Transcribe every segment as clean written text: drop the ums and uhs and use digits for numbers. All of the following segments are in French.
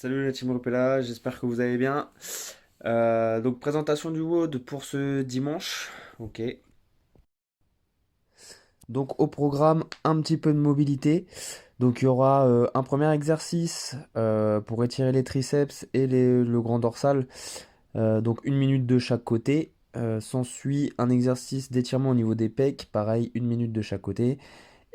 Salut la team Européla, j'espère que vous allez bien. Donc présentation du WOD pour ce dimanche. Ok. Donc au programme, un petit peu de mobilité. Donc il y aura un premier exercice pour étirer les triceps et le grand dorsal. Donc 1 minute de chaque côté. S'ensuit un exercice d'étirement au niveau des pecs. Pareil, 1 minute de chaque côté.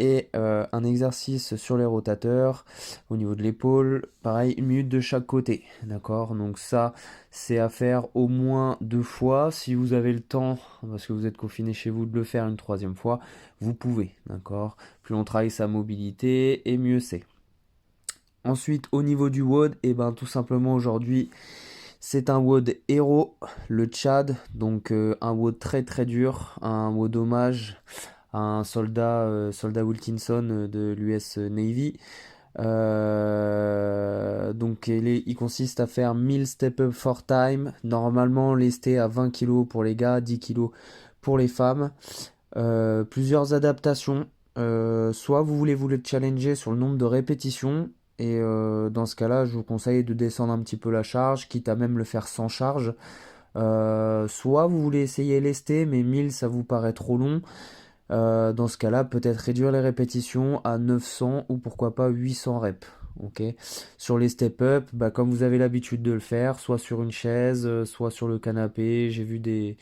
Et un exercice sur les rotateurs au niveau de l'épaule, pareil, 1 minute de chaque côté, d'accord? Donc ça, c'est à faire au moins 2 fois. Si vous avez le temps, parce que vous êtes confiné chez vous, de le faire une troisième fois, vous pouvez, d'accord? Plus on travaille sa mobilité, et mieux c'est. Ensuite, au niveau du WOD, et ben tout simplement aujourd'hui, c'est un WOD héros, le Tchad, donc un WOD très très dur, un WOD hommage à un soldat Wilkinson de l'US Navy. Donc il consiste à faire 1000 step up for time, normalement lesté à 20 kg pour les gars, 10 kg pour les femmes. Plusieurs adaptations. Soit vous voulez vous le challenger sur le nombre de répétitions, et dans ce cas-là, je vous conseille de descendre un petit peu la charge, quitte à même le faire sans charge. Soit vous voulez essayer lesté, mais 1000 ça vous paraît trop long. Dans ce cas-là, peut-être réduire les répétitions à 900 ou pourquoi pas 800 reps. Ok. Sur les step-up, bah, comme vous avez l'habitude de le faire, soit sur une chaise, soit sur le canapé. J'ai vu des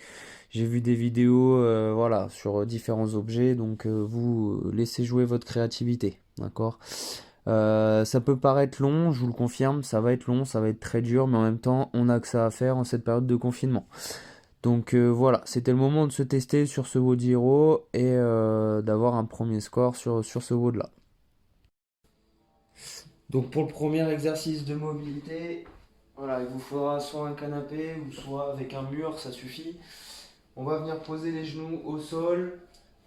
vidéos, voilà, sur différents objets. Donc vous laissez jouer votre créativité, d'accord? Ça peut paraître long, je vous le confirme, ça va être long, ça va être très dur, mais en même temps, on a que ça à faire en cette période de confinement. Donc voilà, c'était le moment de se tester sur ce WOD Hero et d'avoir un premier score sur ce WOD là. Donc pour le premier exercice de mobilité, voilà, il vous faudra soit un canapé ou soit avec un mur, ça suffit. On va venir poser les genoux au sol,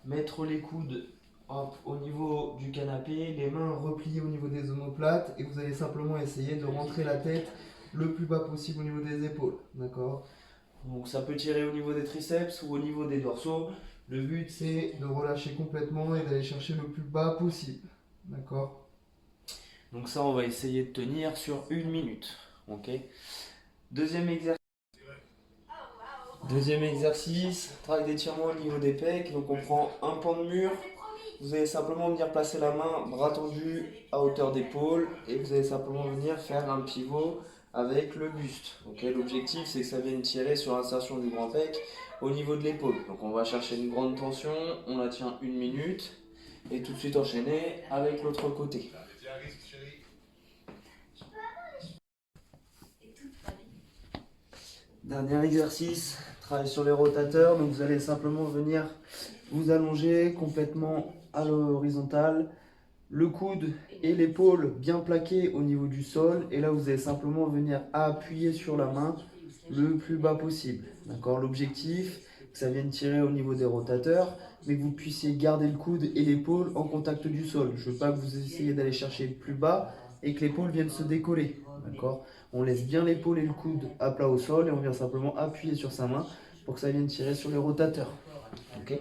mettre les coudes hop, au niveau du canapé, les mains repliées au niveau des omoplates et vous allez simplement essayer de rentrer la tête le plus bas possible au niveau des épaules, d'accord? Donc ça peut tirer au niveau des triceps ou au niveau des dorsaux. Le but c'est de relâcher complètement et d'aller chercher le plus bas possible. D'accord? Donc ça on va essayer de tenir sur 1 minute. Ok. Deuxième exercice. Deuxième exercice, travail d'étirement au niveau des pecs. Donc on prend un pan de mur. Vous allez simplement venir placer la main, bras tendu à hauteur d'épaule, et vous allez simplement venir faire un pivot avec le buste. Okay, l'objectif c'est que ça vienne tirer sur l'insertion du grand pec au niveau de l'épaule. Donc on va chercher une grande tension, on la tient 1 minute, et tout de suite enchaîner avec l'autre côté. Dernier exercice, travail sur les rotateurs. Donc vous allez simplement venir vous allonger complètement à l'horizontale, le coude et l'épaule bien plaqués au niveau du sol. Et là, vous allez simplement venir appuyer sur la main le plus bas possible. D'accord? L'objectif, que ça vienne tirer au niveau des rotateurs, mais que vous puissiez garder le coude et l'épaule en contact du sol. Je ne veux pas que vous essayiez d'aller chercher plus bas et que l'épaule vienne se décoller. D'accord? On laisse bien l'épaule et le coude à plat au sol et on vient simplement appuyer sur sa main pour que ça vienne tirer sur les rotateurs. Ok?